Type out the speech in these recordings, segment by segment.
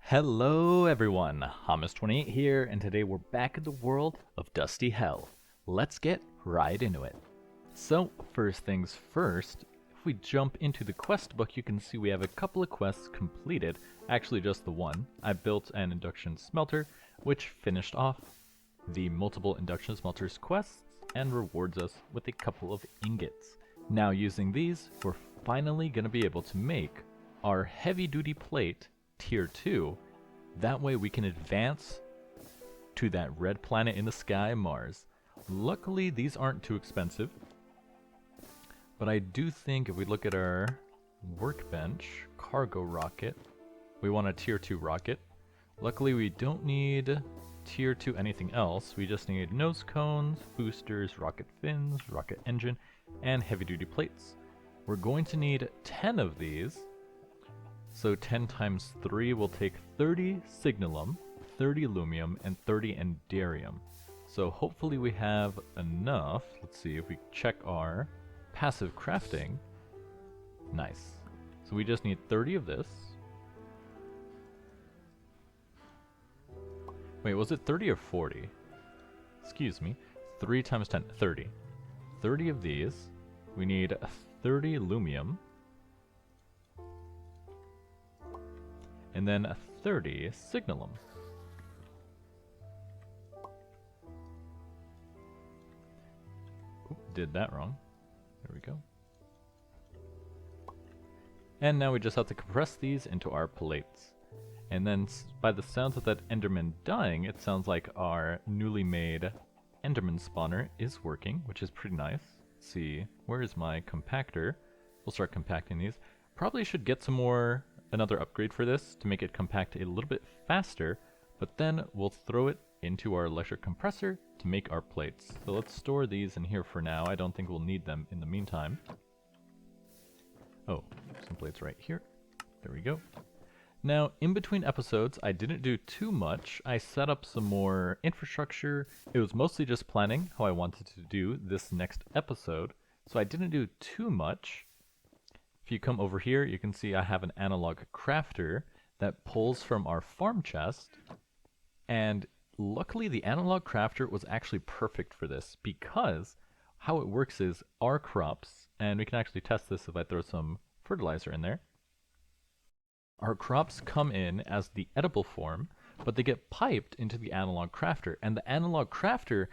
Hello everyone, Hamas28 here, and today we're back in the world of Dusty Hell. Let's get right into it. So, first things first, if we jump into the quest book, you can see we have a couple of quests completed, actually just the one. I built an induction smelter, which finished off the multiple induction smelters quests and rewards us with a couple of ingots. Now using these, we're finally going to be able to make our heavy duty plate tier 2. That way we can advance to that red planet in the sky, Mars. Luckily these aren't too expensive, but I do think if we look at our workbench, cargo rocket, we want a tier 2 rocket. Luckily we don't need tier 2 anything else, we just need nose cones, boosters, rocket fins, rocket engine, and heavy duty plates. We're going to need 10 of these. So 10 times 3 will take 30 signalum, 30 lumium, and 30 enderium. So hopefully we have enough. Let's see if we check our passive crafting. Nice. So we just need 30 of this. Wait, was it 30 or 40? Excuse me. 3 times 10, 30. 30 of these. We need 30 lumium. And then 30 signalum. Oop, did that wrong. There we go. And now we just have to compress these into our plates. And then by the sounds of that Enderman dying, it sounds like our newly made Enderman spawner is working, which is pretty nice. Let's see, where is my compactor? We'll start compacting these. Probably should get some more another upgrade for this to make it compact a little bit faster, but then we'll throw it into our electric compressor to make our plates. So let's store these in here for now. I don't think we'll need them in the meantime. Oh, some plates right here. There we go. Now, in between episodes, I didn't do too much. I set up some more infrastructure. It was mostly just planning how I wanted to do this next episode, so I didn't do too much. If you come over here, you can see I have an analog crafter that pulls from our farm chest. And luckily the analog crafter was actually perfect for this, because how it works is our crops, and we can actually test this if I throw some fertilizer in there. Our crops come in as the edible form, but they get piped into the analog crafter. And the analog crafter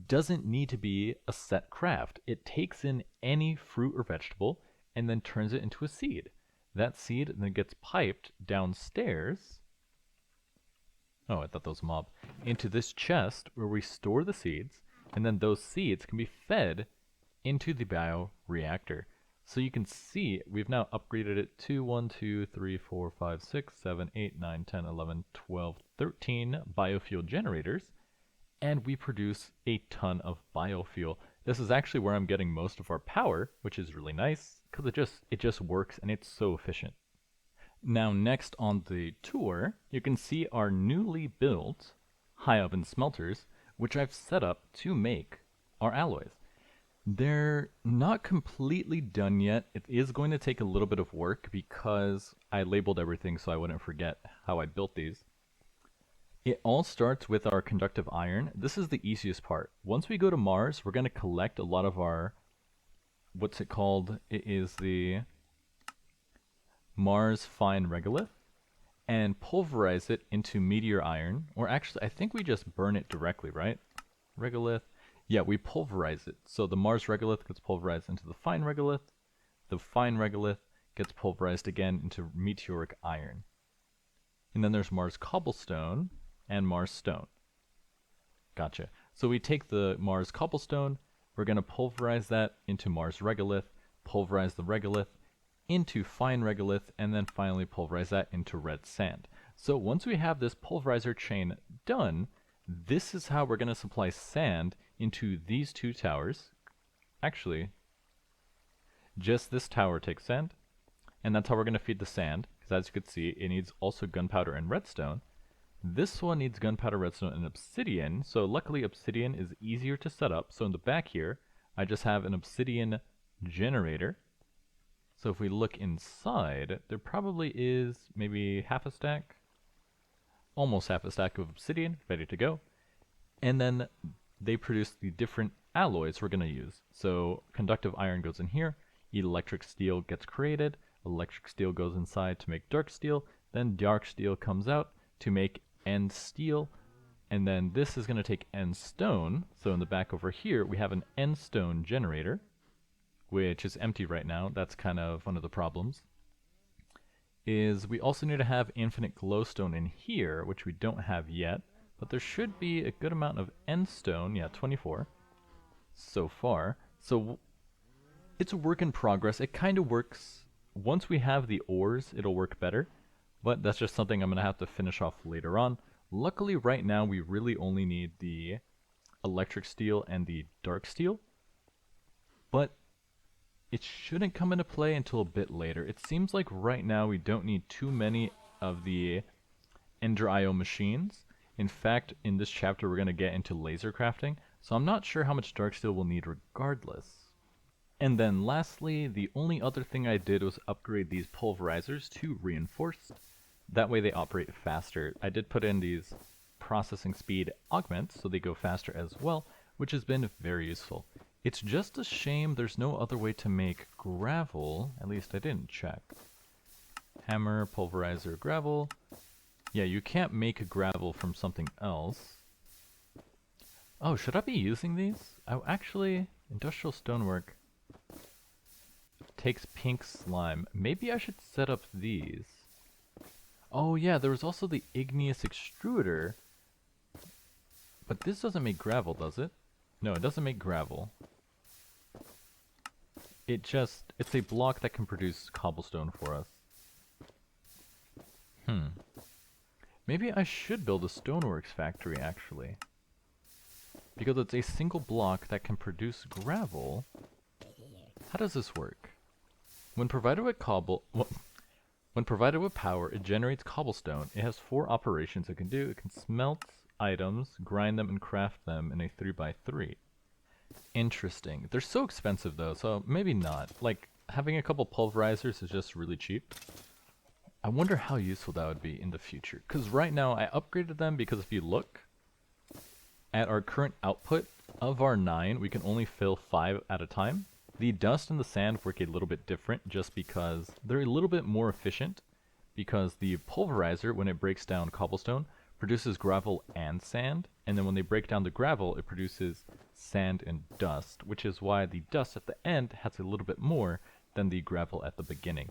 doesn't need to be a set craft. It takes in any fruit or vegetable and then turns it into a seed. That seed then gets piped downstairs. Oh, I thought that was a mob. Into this chest where we store the seeds, and then those seeds can be fed into the bioreactor. So you can see we've now upgraded it to 1, 2, 3, 4, 5, 6, 7, 8, 9, 10, 11, 12, 13 biofuel generators, and we produce a ton of biofuel. This is actually where I'm getting most of our power, which is really nice, because it just works and it's so efficient. Now next on the tour, you can see our newly built high oven smelters, which I've set up to make our alloys. They're not completely done yet. It is going to take a little bit of work because I labeled everything so I wouldn't forget how I built these. It all starts with our conductive iron. This is the easiest part. Once we go to Mars, we're going to collect a lot of our, what's it called? It is the Mars fine regolith, and pulverize it into meteor iron. Or actually, I think we just burn it directly, right? Regolith. Yeah, we pulverize it. So the Mars regolith gets pulverized into the fine regolith. The fine regolith gets pulverized again into meteoric iron. And then there's Mars cobblestone and Mars stone. Gotcha. So we take the Mars cobblestone, we're going to pulverize that into Mars regolith, pulverize the regolith into fine regolith, and then finally pulverize that into red sand. So once we have this pulverizer chain done, this is how we're going to supply sand into these two towers. Actually, just this tower takes sand, and that's how we're going to feed the sand, because as you can see, it needs also gunpowder and redstone. This one needs gunpowder, redstone, and obsidian, so luckily obsidian is easier to set up. So in the back here, I just have an obsidian generator. So if we look inside, there probably is maybe half a stack. almost half a stack of obsidian ready to go. And then they produce the different alloys we're going to use. So conductive iron goes in here, electric steel gets created, electric steel goes inside to make dark steel, then dark steel comes out to make end steel, and then this is going to take end stone. So in the back over here, we have an end stone generator, which is empty right now. That's kind of one of the problems. Is we also need to have infinite glowstone in here, which we don't have yet, but there should be a good amount of end stone. Yeah, 24 so far. So it's a work in progress. It kind of works. Once we have the ores, it'll work better, but that's just something I'm going to have to finish off later on. Luckily, right now, we really only need the electric steel and the dark steel, but it shouldn't come into play until a bit later. It seems like right now we don't need too many of the Ender IO machines. In fact, in this chapter, we're going to get into laser crafting, so I'm not sure how much dark steel we'll need regardless. And then lastly, the only other thing I did was upgrade these pulverizers to reinforced. That way they operate faster. I did put in these processing speed augments so they go faster as well, which has been very useful. It's just a shame there's no other way to make gravel, at least I didn't check. Hammer, pulverizer, gravel. Yeah, you can't make gravel from something else. Oh, should I be using these? Oh, actually, industrial stonework takes pink slime. Maybe I should set up these. Oh yeah, there was also the igneous extruder. But this doesn't make gravel, does it? No, it doesn't make gravel. It's a block that can produce cobblestone for us. Maybe I should build a stoneworks factory, actually. Because it's a single block that can produce gravel. How does this work? When provided with when provided with power, it generates cobblestone. It has 4 operations it can do. It can smelt items, grind them, and craft them in a 3x3. Interesting. They're so expensive though, so maybe not. Like, having a couple pulverizers is just really cheap. I wonder how useful that would be in the future. Because right now, I upgraded them because if you look at our current output of our 9, we can only fill 5 at a time. The dust and the sand work a little bit different just because they're a little bit more efficient, because the pulverizer, when it breaks down cobblestone, produces gravel and sand, and then when they break down the gravel, it produces sand and dust, which is why the dust at the end has a little bit more than the gravel at the beginning.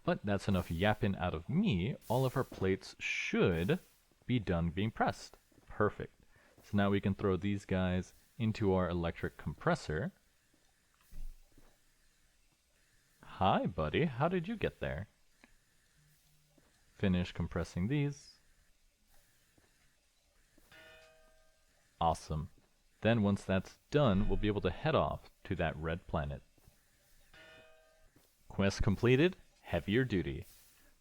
But that's enough yapping out of me. All of our plates should be done being pressed. Perfect. So now we can throw these guys into our electric compressor. Hi, buddy. How did you get there? Finish compressing these. Awesome. Then once that's done, we'll be able to head off to that red planet. Quest completed. Heavier duty.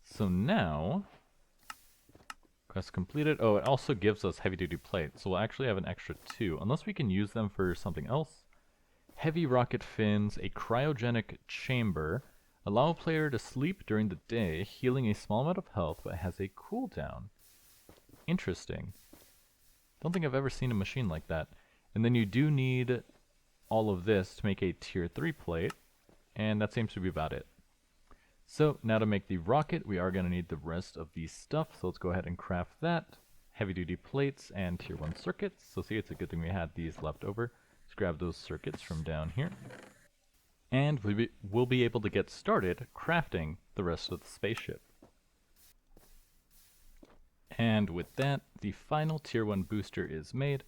So now, quest completed. Oh, it also gives us heavy duty plates, so we'll actually have an extra 2, unless we can use them for something else. Heavy rocket fins, a cryogenic chamber, allow a player to sleep during the day, healing a small amount of health, but has a cooldown. Interesting. Don't think I've ever seen a machine like that. And then you do need all of this to make a tier 3 plate, and that seems to be about it. So now to make the rocket, we are going to need the rest of the stuff, so let's go ahead and craft that. Heavy duty plates and tier 1 circuits. So see, it's a good thing we had these left over. Let's grab those circuits from down here. And we'll be able to get started crafting the rest of the spaceship. And with that, the final tier 1 booster is made.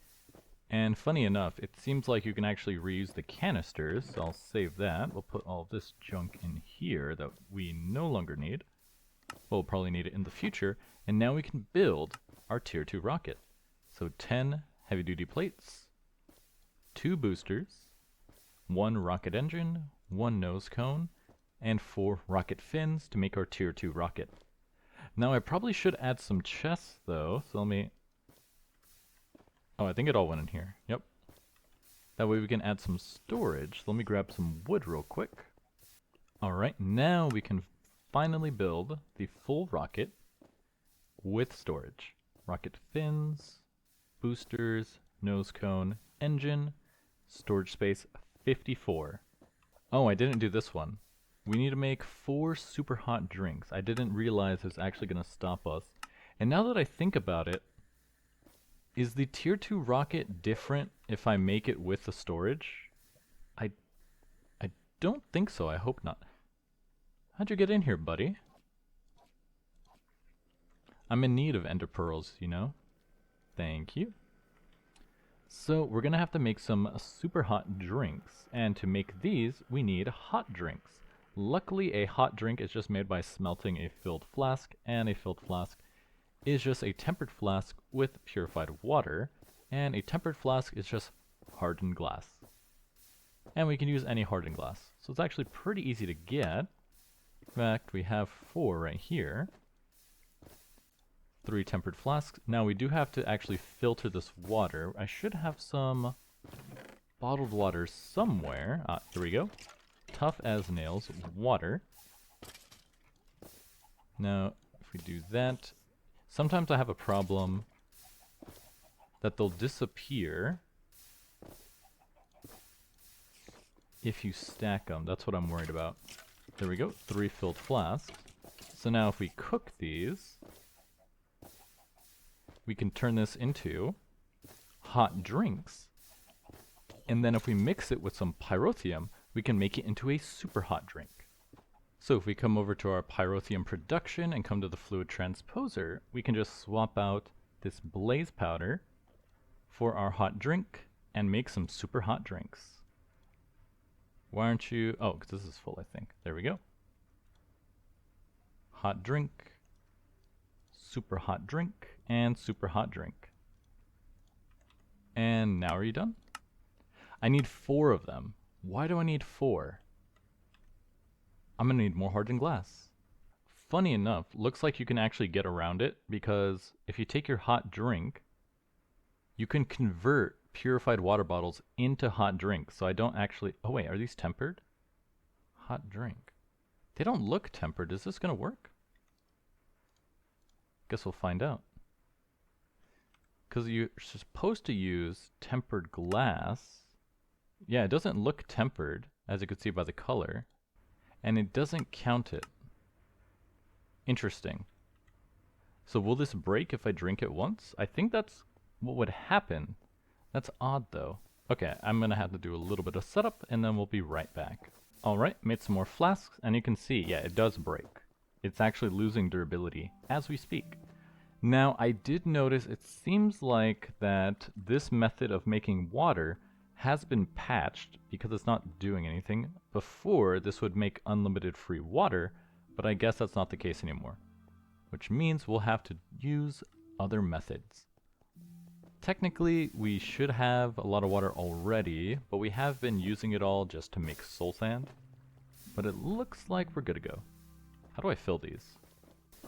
And funny enough, it seems like you can actually reuse the canisters, so I'll save that. We'll put all this junk in here that we no longer need. We'll probably need it in the future. And now we can build our tier 2 rocket. So 10 heavy duty plates, 2 boosters, 1 rocket engine, 1 nose cone, and 4 rocket fins to make our tier 2 rocket. Now I probably should add some chests though, so let me... Oh, I think it all went in here. Yep. That way we can add some storage. Let me grab some wood real quick. Alright, now we can finally build the full rocket with storage. rocket fins, boosters, nose cone, engine, storage space 54. Oh, I didn't do this one. We need to make 4 super hot drinks. I didn't realize it was actually going to stop us. And now that I think about it, is the tier 2 rocket different if I make it with the storage? I don't think so. I hope not. How'd you get in here, buddy? I'm in need of ender pearls, you know? Thank you. So we're gonna have to make some super hot drinks, and to make these we need hot drinks. Luckily a hot drink is just made by smelting a filled flask, and a filled flask is just a tempered flask with purified water, and a tempered flask is just hardened glass. And we can use any hardened glass, so it's actually pretty easy to get. In fact, we have 4 right here. 3 tempered flasks. Now we do have to actually filter this water. I should have some bottled water somewhere. Ah, here we go. Tough as nails water. Now, if we do that, sometimes I have a problem that they'll disappear if you stack them. That's what I'm worried about. There we go, 3 filled flasks. So now if we cook these, we can turn this into hot drinks. And then if we mix it with some pyrotheum, we can make it into a super hot drink. So if we come over to our pyrotheum production and come to the fluid transposer, we can just swap out this blaze powder for our hot drink and make some super hot drinks. Why aren't you... Oh, because this is full, I think. There we go. Hot drink, super hot drink, and super hot drink. And now are you done? I need 4 of them. Why do I need 4? I'm gonna need more hardened glass. Funny enough, looks like you can actually get around it, because if you take your hot drink, you can convert purified water bottles into hot drinks. So I don't actually... Oh wait, are these tempered? Hot drink. They don't look tempered. Is this gonna work? Guess we'll find out. Because you're supposed to use tempered glass. Yeah, it doesn't look tempered, as you can see by the color. And it doesn't count it. Interesting. So will this break if I drink it once? I think that's what would happen. That's odd though. Okay, I'm gonna have to do a little bit of setup and then we'll be right back. Alright, made some more flasks and you can see, yeah, it does break. It's actually losing durability as we speak. Now, I did notice it seems like that this method of making water has been patched because it's not doing anything. Before, this would make unlimited free water, but I guess that's not the case anymore. Which means we'll have to use other methods. Technically, we should have a lot of water already, but we have been using it all just to make soul sand. But it looks like we're good to go. How do I fill these?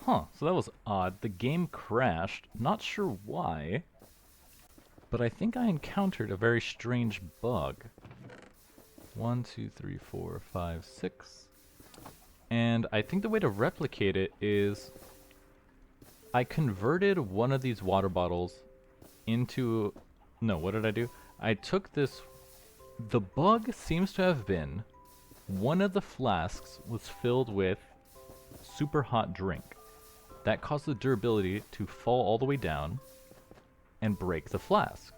Huh, so that was odd. The game crashed. Not sure why. But I think I encountered a very strange bug. 1, 2, 3, 4, 5, 6. And I think the way to replicate it is I converted one of these water bottles into... No, what did I do? I took this... The bug seems to have been one of the flasks was filled with super hot drink. That caused the durability to fall all the way down and break the flask.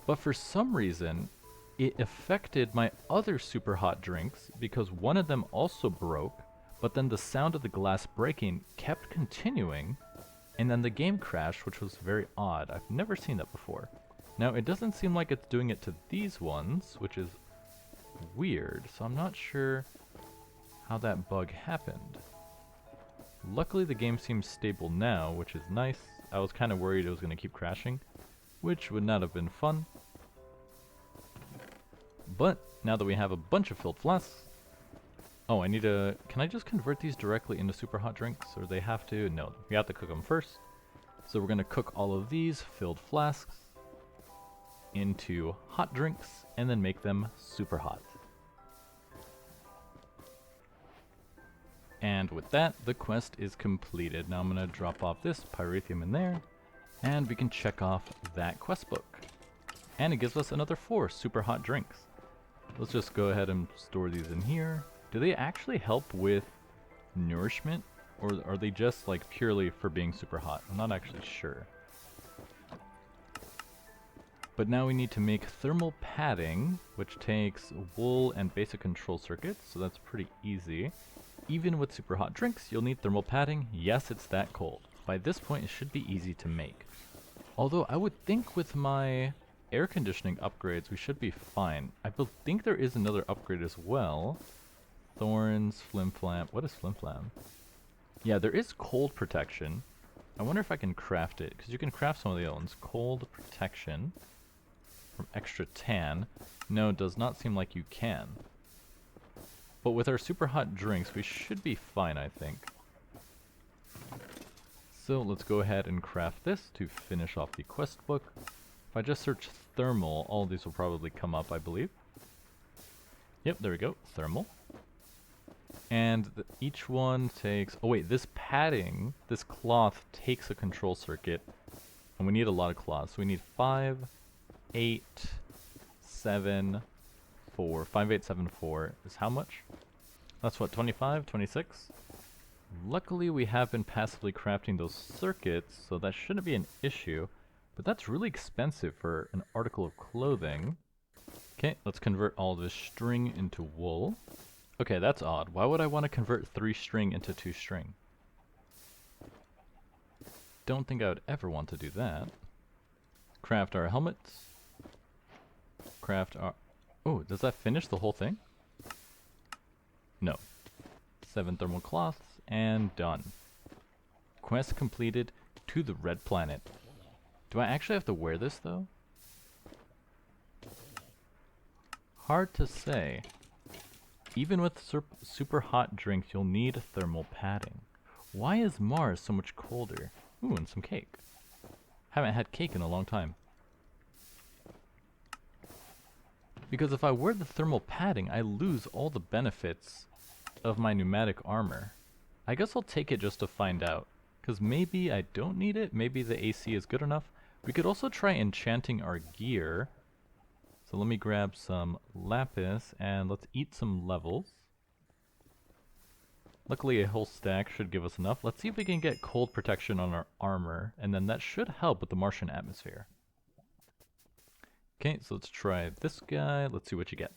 But for some reason, it affected my other super hot drinks because one of them also broke, but then the sound of the glass breaking kept continuing, and then the game crashed, which was very odd. I've never seen that before. Now, it doesn't seem like it's doing it to these ones, which is weird, so I'm not sure how that bug happened. Luckily, the game seems stable now, which is nice. I was kind of worried it was going to keep crashing, which would not have been fun. But now that we have a bunch of filled flasks... Oh, I need to... Can I just convert these directly into super hot drinks, or they have to? No, we have to cook them first. So we're going to cook all of these filled flasks into hot drinks, and then make them super hot. And with that, the quest is completed. Now I'm going to drop off this pyrethium in there, and we can check off that quest book. And it gives us another 4 super hot drinks. Let's just go ahead and store these in here. Do they actually help with nourishment, or are they just like purely for being super hot? I'm not actually sure. But now we need to make thermal padding, which takes wool and basic control circuits, so that's pretty easy. Even with super hot drinks, you'll need thermal padding. Yes, it's that cold. By this point, it should be easy to make. Although I would think with my air conditioning upgrades, we should be fine. I think there is another upgrade as well. Thorns, flimflam. What is flimflam? Yeah, there is cold protection. I wonder if I can craft it, because you can craft some of the other ones. Cold protection from extra tan. No, it does not seem like you can. But with our super hot drinks, we should be fine, I think. So let's go ahead and craft this to finish off the quest book. If I just search thermal, all of these will probably come up, I believe. Yep, there we go, thermal. And each one takes... Oh wait, this padding, this cloth takes a control circuit. And we need a lot of cloths. So we need 5, 8, 7, 4. 5, 8, 7, 4 is how much? That's what, 25, 26? Luckily we have been passively crafting those circuits, so that shouldn't be an issue. But that's really expensive for an article of clothing. Okay, let's convert all this string into wool. Okay, that's odd. Why would I want to convert 3 string into 2 string? Don't think I would ever want to do that. Craft our helmets. Craft our... Oh, does that finish the whole thing? No. 7 thermal cloths, and done. Quest completed to the red planet. Do I actually have to wear this, though? Hard to say. Even with super hot drinks, you'll need thermal padding. Why is Mars so much colder? Ooh, and some cake. Haven't had cake in a long time. Because if I wear the thermal padding, I lose all the benefits of my pneumatic armor. I guess I'll take it just to find out. Because maybe I don't need it, maybe the AC is good enough. We could also try enchanting our gear. So let me grab some lapis and let's eat some levels. Luckily a whole stack should give us enough. Let's see if we can get cold protection on our armor, and then that should help with the Martian atmosphere. Okay, so let's try this guy. Let's see what you get.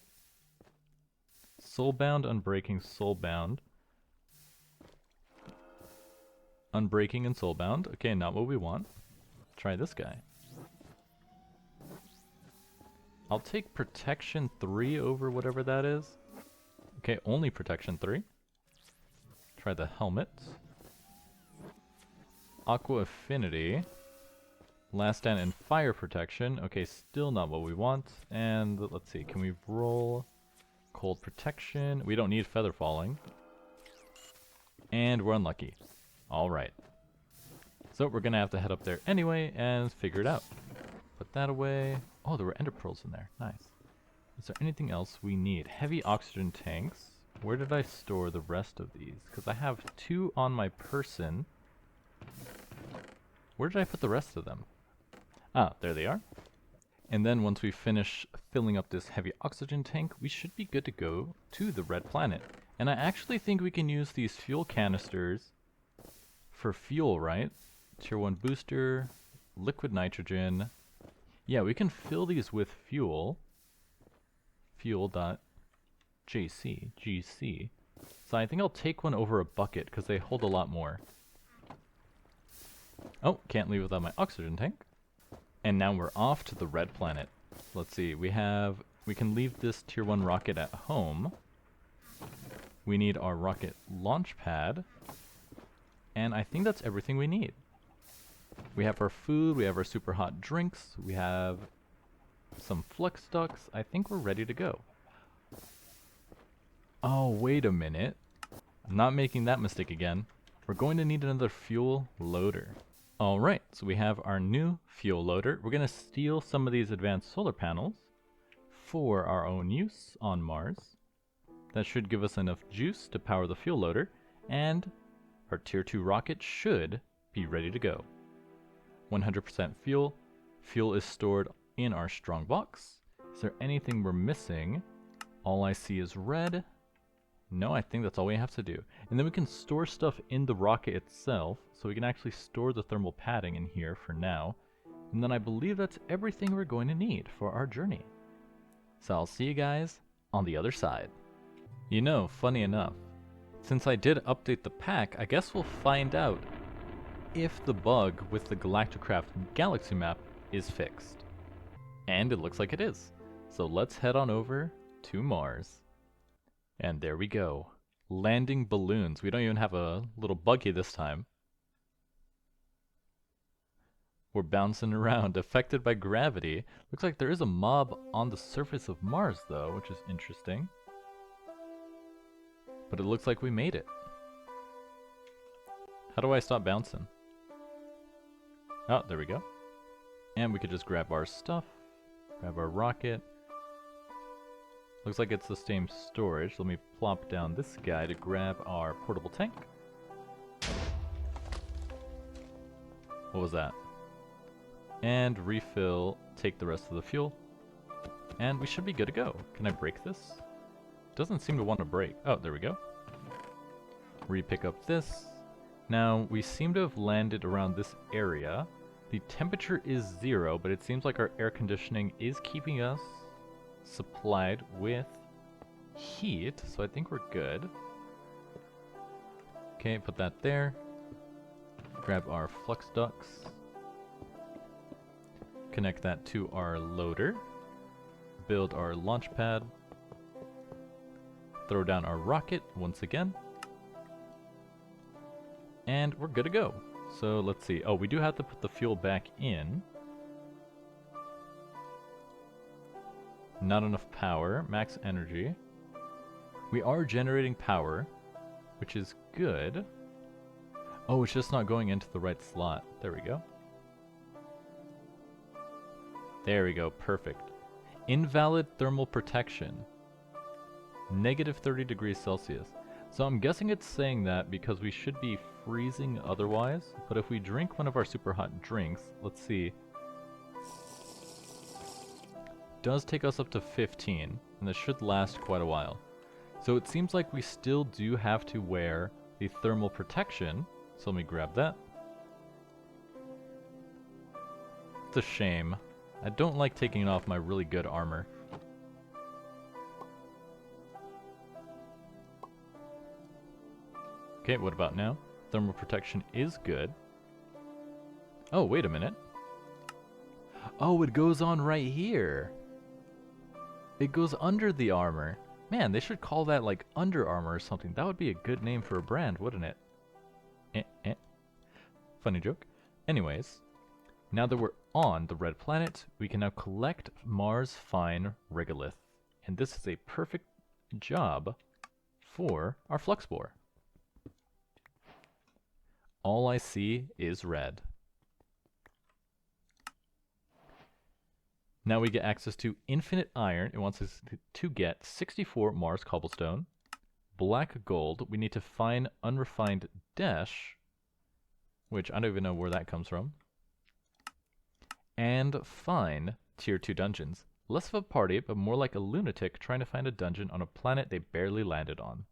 Soulbound, Unbreaking, Soulbound. Unbreaking and Soulbound. Okay, not what we want. Try this guy. I'll take Protection 3 over whatever that is. Okay, only Protection 3. Try the helmet. Aqua Affinity. Last Stand and Fire Protection. Okay, still not what we want. And let's see, can we roll Cold Protection? We don't need Feather Falling. And we're unlucky. Alright. So we're gonna have to head up there anyway and figure it out. Put that away. Oh, there were ender pearls in there. Nice. Is there anything else we need? Heavy oxygen tanks. Where did I store the rest of these? Because I have 2 on my person. Where did I put the rest of them? Ah, there they are. And then once we finish filling up this heavy oxygen tank, we should be good to go to the red planet. And I actually think we can use these fuel canisters for fuel, right? Tier 1 booster, liquid nitrogen. Yeah, we can fill these with fuel. Fuel.jc, GC. So I think I'll take one over a bucket because they hold a lot more. Oh, can't leave without my oxygen tank. And now we're off to the red planet. Let's see, we can leave this tier 1 rocket at home. We need our rocket launch pad. And I think that's everything we need. We have our food, we have our super hot drinks, we have some flux ducts. I think we're ready to go. Oh, wait a minute. I'm not making that mistake again. We're going to need another fuel loader. Alright, so we have our new fuel loader. We're going to steal some of these advanced solar panels for our own use on Mars. That should give us enough juice to power the fuel loader. And our tier 2 rocket should be ready to go. 100% fuel. Fuel is stored in our strong box. Is there anything we're missing? All I see is red. No, I think that's all we have to do. And then we can store stuff in the rocket itself, so we can actually store the thermal padding in here for now. And then I believe that's everything we're going to need for our journey. So I'll see you guys on the other side. You know, funny enough, since I did update the pack, I guess we'll find out if the bug with the Galacticraft galaxy map is fixed. And it looks like it is. So let's head on over to Mars. And there we go. Landing balloons. We don't even have a little buggy this time. We're bouncing around, affected by gravity. Looks like there is a mob on the surface of Mars though, which is interesting. But it looks like we made it. How do I stop bouncing? Oh, there we go. And we could just grab our stuff. Grab our rocket. Looks like it's the same storage. Let me plop down this guy to grab our portable tank. What was that? And refill, take the rest of the fuel. And we should be good to go. Can I break this? Doesn't seem to want to break. Oh, there we go. Re-pick up this. Now, we seem to have landed around this area. The temperature is 0, but it seems like our air conditioning is keeping us supplied with heat, so I think we're good. Okay, put that there. Grab our flux ducts. Connect that to our loader. Build our launch pad. Throw down our rocket once again. And we're good to go. So let's see. Oh, we do have to put the fuel back in. Not enough power. Max energy. We are generating power, which is good. Oh, it's just not going into the right slot. There we go. There we go. Perfect. Invalid thermal protection. Negative 30 degrees Celsius. So I'm guessing it's saying that because we should be freezing otherwise. But if we drink one of our super hot drinks, let's see. Does take us up to 15, and this should last quite a while. So it seems like we still do have to wear the thermal protection. So let me grab that. It's a shame. I don't like taking off my really good armor. Okay, what about now? Thermal protection is good. Oh, wait a minute. Oh, it goes on right here. It goes under the armor. Man, they should call that like Under Armor or something. That would be a good name for a brand, wouldn't it? Funny joke. Anyways, now that we're on the red planet, we can now collect Mars fine regolith. And this is a perfect job for our flux spore. All I see is red. Now we get access to infinite iron. It wants us to get 64 Mars cobblestone. Black gold. We need to find unrefined dash, which I don't even know where that comes from. And find tier 2 dungeons. Less of a party, but more like a lunatic trying to find a dungeon on a planet they barely landed on.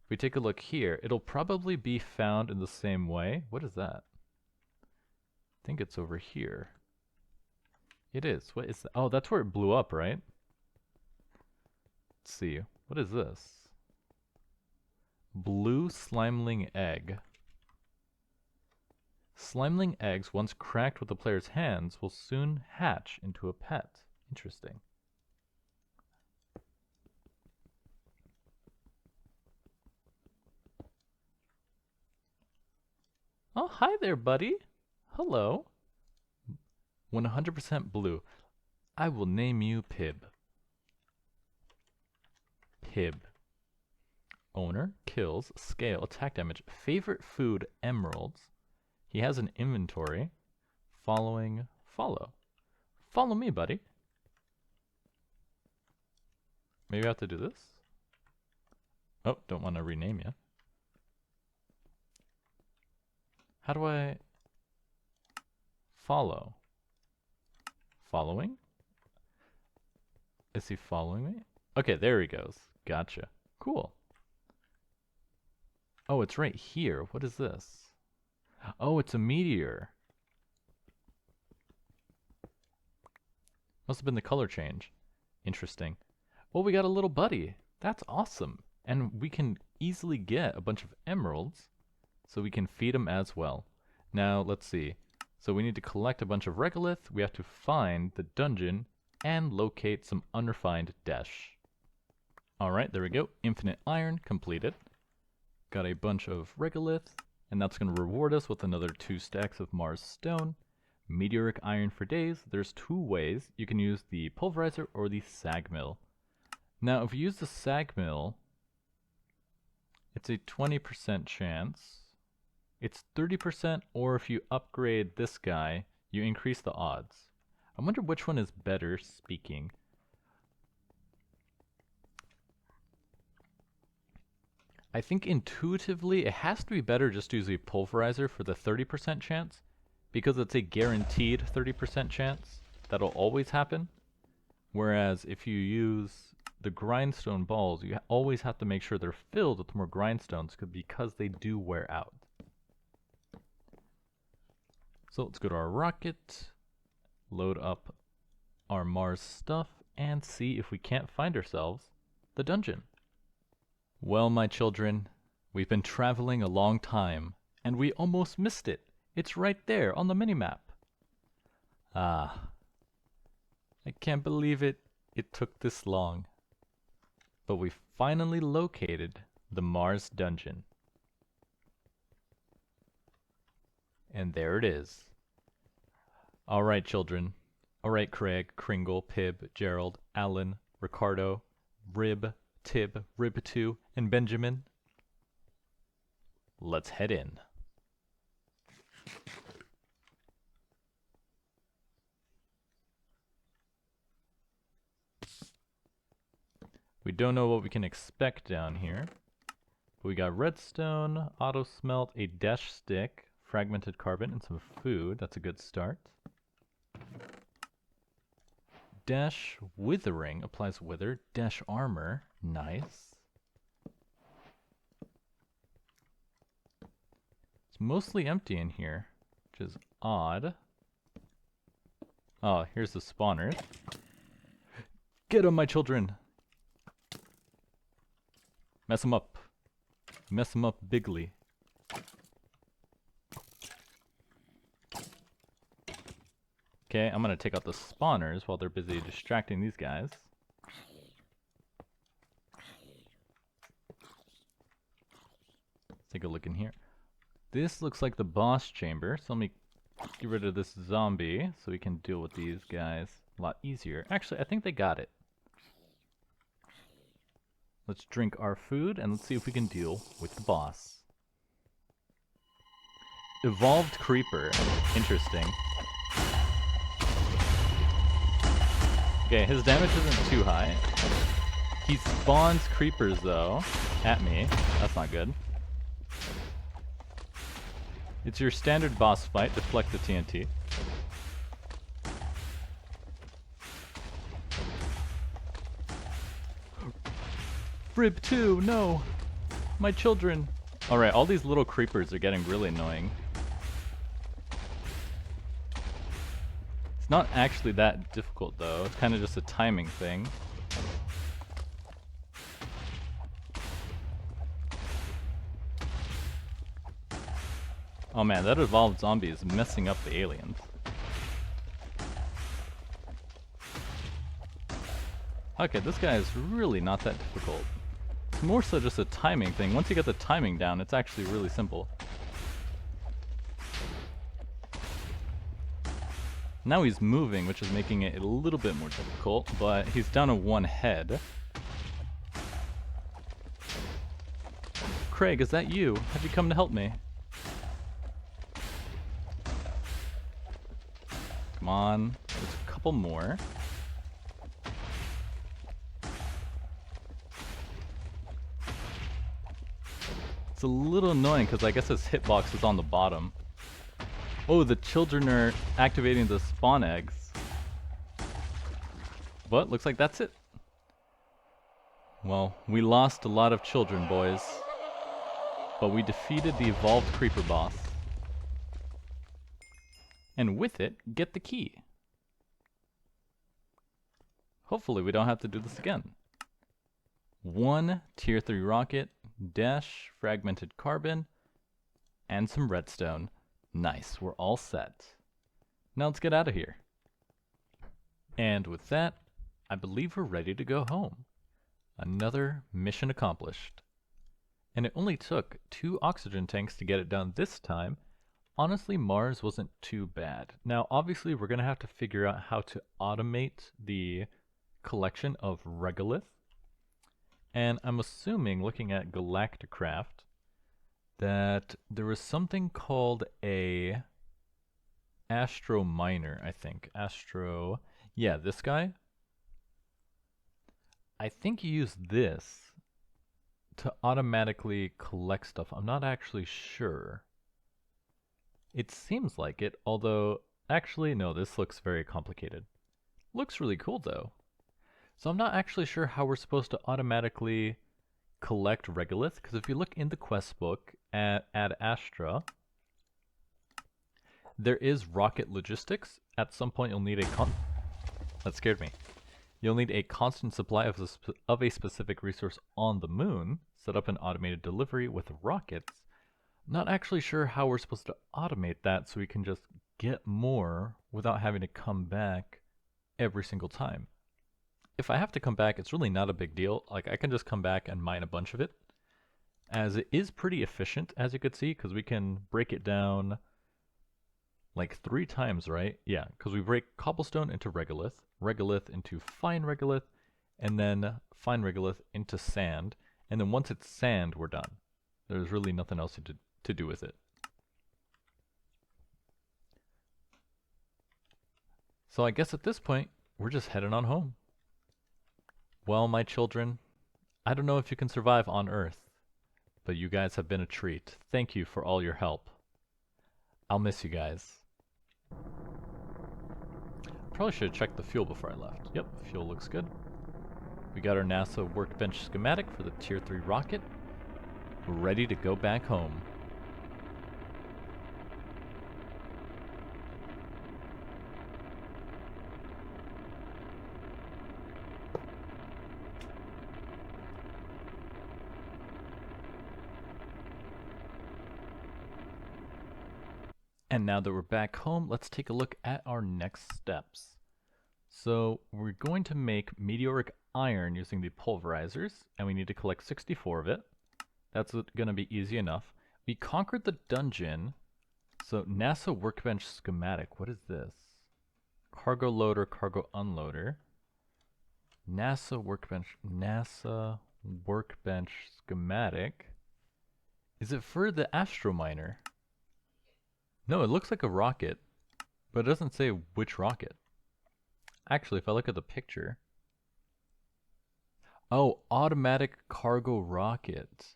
If we take a look here, it'll probably be found in the same way. What is that? I think it's over here. It is. What is that? Oh, that's where it blew up, right? Let's see. What is this? Blue slimeling egg. Slimeling eggs, once cracked with the player's hands, will soon hatch into a pet. Interesting. Oh, hi there, buddy. Hello. 100% blue. I will name you Pib. Pib. Owner, kills, scale, attack damage, favorite food, emeralds. He has an inventory. Following, follow. Follow me, buddy. Maybe I have to do this? Oh, don't want to rename you. How do I follow? Following? Is he following me? Okay, there he goes. Gotcha. Cool. Oh, it's right here. What is this? Oh, it's a meteor. Must have been the color change. Interesting. Well, we got a little buddy. That's awesome. And we can easily get a bunch of emeralds, so we can feed him as well. Now, let's see. So we need to collect a bunch of regolith. We have to find the dungeon and locate some unrefined dash. Alright, there we go. Infinite iron completed. Got a bunch of regolith, and that's going to reward us with another 2 stacks of Mars stone. Meteoric iron for days. There's 2 ways. You can use the pulverizer or the sag mill. Now, if you use the sag mill, it's a 20% chance. It's 30%, or if you upgrade this guy, you increase the odds. I wonder which one is better speaking. I think intuitively it has to be better just to use a pulverizer for the 30% chance, because it's a guaranteed 30% chance that'll always happen. Whereas if you use the grindstone balls, you always have to make sure they're filled with more grindstones because they do wear out. So let's go to our rocket, load up our Mars stuff, and see if we can't find ourselves the dungeon. Well, my children, we've been traveling a long time, and we almost missed it. It's right there on the minimap. Ah, I can't believe it took this long. But we finally located the Mars dungeon. And there it is. Alright, children. Alright, Craig, Kringle, Pib, Gerald, Alan, Ricardo, Rib, Tib, Rib2, and Benjamin. Let's head in. We don't know what we can expect down here. But we got redstone, auto smelt, a dash stick, fragmented carbon, and some food. That's a good start. Dash withering applies wither. Dash armor, nice. It's mostly empty in here, which is odd. Oh, here's the spawners. Get 'em, my children! Mess 'em up. Mess 'em up bigly. Okay, I'm gonna take out the spawners while they're busy distracting these guys. Let's take a look in here. This looks like the boss chamber, so let me get rid of this zombie so we can deal with these guys a lot easier. Actually, I think they got it. Let's drink our food and let's see if we can deal with the boss. Evolved creeper. Interesting. Okay, his damage isn't too high. He spawns creepers though at me. That's not good. It's your standard boss fight. Deflect the TNT. Rib 2, no! My children! Alright, all these little creepers are getting really annoying. It's not actually that difficult though, it's kind of just a timing thing. Oh man, that evolved zombie is messing up the aliens. Okay, this guy is really not that difficult. It's more so just a timing thing. Once you get the timing down, it's actually really simple. Now he's moving, which is making it a little bit more difficult, but he's down to 1 head. Craig, is that you? Have you come to help me? Come on, there's a couple more. It's a little annoying because I guess his hitbox is on the bottom. Oh, the children are activating the spawn eggs. But looks like that's it. Well, we lost a lot of children, boys. But we defeated the evolved creeper boss. And with it, get the key. Hopefully we don't have to do this again. 1 tier 3 rocket, dash, fragmented carbon, and some redstone. Nice, we're all set. Now let's get out of here. And with that, I believe we're ready to go home. Another mission accomplished. And it only took 2 oxygen tanks to get it done this time. Honestly, Mars wasn't too bad. Now, obviously, we're going to have to figure out how to automate the collection of regolith. And I'm assuming, looking at Galacticraft, that there was something called a Astro Miner, I think. Yeah, this guy. I think you use this to automatically collect stuff. I'm not actually sure. It seems like it, although, actually, no, this looks very complicated. Looks really cool, though. So I'm not actually sure how we're supposed to automatically collect regolith, because if you look in the quest book at Astra, there is rocket logistics. At some point you'll need that scared me. You'll need a constant supply of a specific resource on the moon, set up an automated delivery with rockets. I'm not actually sure how we're supposed to automate that so we can just get more without having to come back every single time. If I have to come back, it's really not a big deal. Like, I can just come back and mine a bunch of it, as it is pretty efficient, as you could see, because we can break it down like 3 times, right? Yeah, because we break cobblestone into regolith, regolith into fine regolith, and then fine regolith into sand, and then once it's sand, we're done. There's really nothing else to do with it. So I guess at this point, we're just heading on home. Well, my children, I don't know if you can survive on Earth, but you guys have been a treat. Thank you for all your help. I'll miss you guys. Probably should have checked the fuel before I left. Yep, fuel looks good. We got our NASA workbench schematic for the Tier 3 rocket. We're ready to go back home. And now that we're back home, let's take a look at our next steps. So we're going to make meteoric iron using the pulverizers, and we need to collect 64 of it. That's going to be easy enough. We conquered the dungeon. So NASA workbench schematic, what is this? Cargo loader, cargo unloader. NASA workbench schematic. Is it for the Astro Miner? No, it looks like a rocket, but it doesn't say which rocket. Actually, if I look at the picture... Oh, automatic cargo rocket.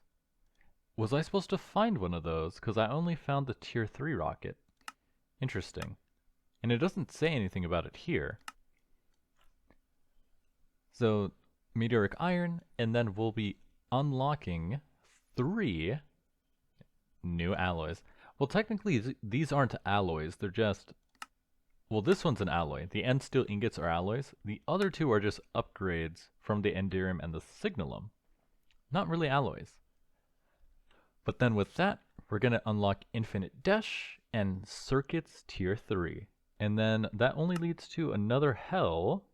Was I supposed to find one of those? Because I only found the Tier 3 rocket. Interesting. And it doesn't say anything about it here. So, meteoric iron, and then we'll be unlocking 3 new alloys. Well, technically, these aren't alloys. They're just... Well, this one's an alloy. The end steel ingots are alloys. The other 2 are just upgrades from the enderium and the signalum. Not really alloys. But then with that, we're going to unlock infinite dash and circuits tier 3. And then that only leads to another hell,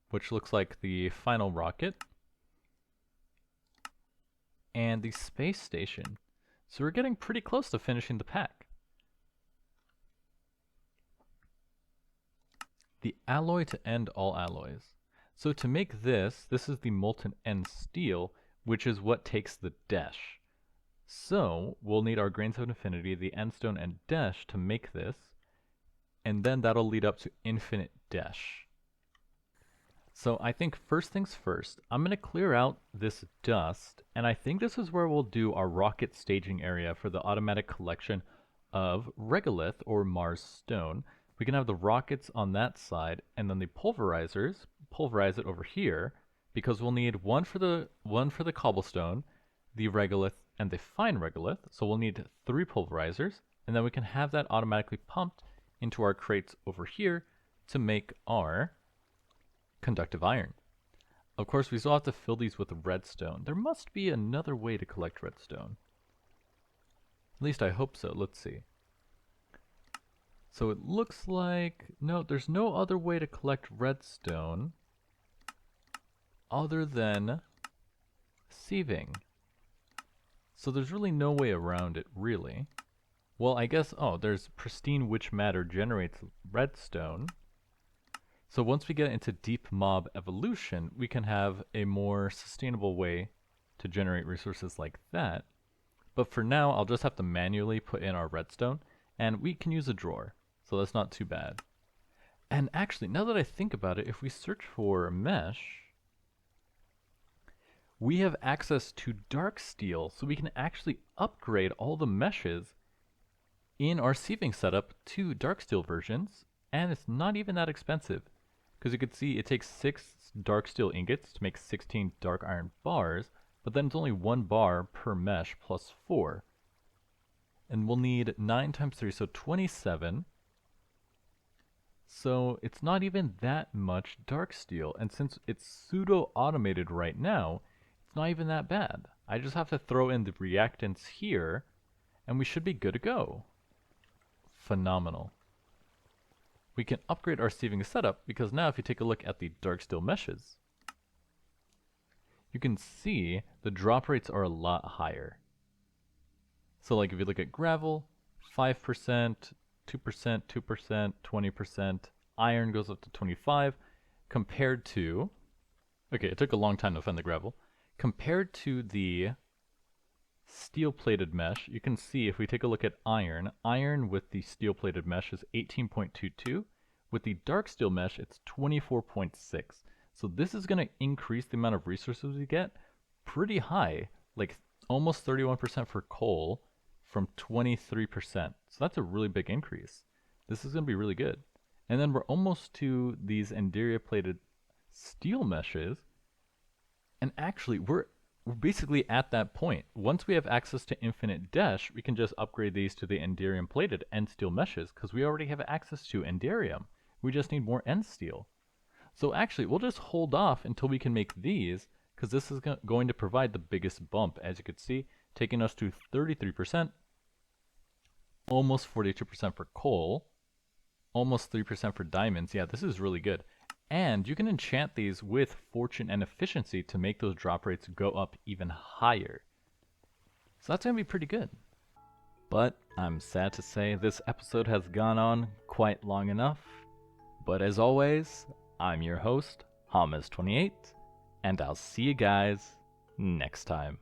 which looks like the final rocket, and the space station. So we're getting pretty close to finishing the pack. The alloy to end all alloys. So to make this is the molten end steel, which is what takes the dash. So we'll need our grains of infinity, the endstone, and dash to make this, and then that'll lead up to infinite dash. So I think first things first, I'm going to clear out this dust, and I think this is where we'll do our rocket staging area for the automatic collection of regolith or Mars stone. We can have the rockets on that side, and then the pulverizers pulverize it over here, because we'll need one for the cobblestone, the regolith, and the fine regolith. So we'll need 3 pulverizers, and then we can have that automatically pumped into our crates over here to make our conductive iron. Of course, we still have to fill these with redstone. There must be another way to collect redstone. At least I hope so. Let's see. So it looks like, no, there's no other way to collect redstone other than sieving. So there's really no way around it, really. Well, I guess, oh, there's pristine witch matter generates redstone. So once we get into deep mob evolution, we can have a more sustainable way to generate resources like that. But for now, I'll just have to manually put in our redstone, and we can use a drawer. So that's not too bad. And actually, now that I think about it, if we search for mesh, we have access to dark steel, so we can actually upgrade all the meshes in our sieving setup to dark steel versions, and it's not even that expensive. Because you can see it takes 6 dark steel ingots to make 16 dark iron bars, but then it's only 1 bar per mesh plus 4. And we'll need 9 times 3, so 27. So it's not even that much dark steel, and since it's pseudo-automated right now, it's not even that bad. I just have to throw in the reactants here, and we should be good to go. Phenomenal. We can upgrade our sieving setup, because now if you take a look at the dark steel meshes, you can see the drop rates are a lot higher. So like if you look at gravel, 5%, 2%, 2%, 20%, iron goes up to 25, compared to, okay, it took a long time to find the gravel, compared to the steel-plated mesh, you can see if we take a look at iron, iron with the steel-plated mesh is 18.22, with the dark steel mesh it's 24.6. So this is going to increase the amount of resources we get pretty high, like almost 31% for coal from 23%. So that's a really big increase. This is going to be really good. And then we're almost to these Enderia plated steel meshes. And actually, we're basically at that point. Once we have access to infinite dash, we can just upgrade these to the Enderium plated end steel meshes because we already have access to Enderium. We just need more end steel. So actually, we'll just hold off until we can make these because this is going to provide the biggest bump, as you can see, taking us to 33%, almost 42% for coal, almost 3% for diamonds. Yeah, this is really good. And you can enchant these with fortune and efficiency to make those drop rates go up even higher. So that's going to be pretty good. But I'm sad to say this episode has gone on quite long enough. But as always, I'm your host, Hamas28, and I'll see you guys next time.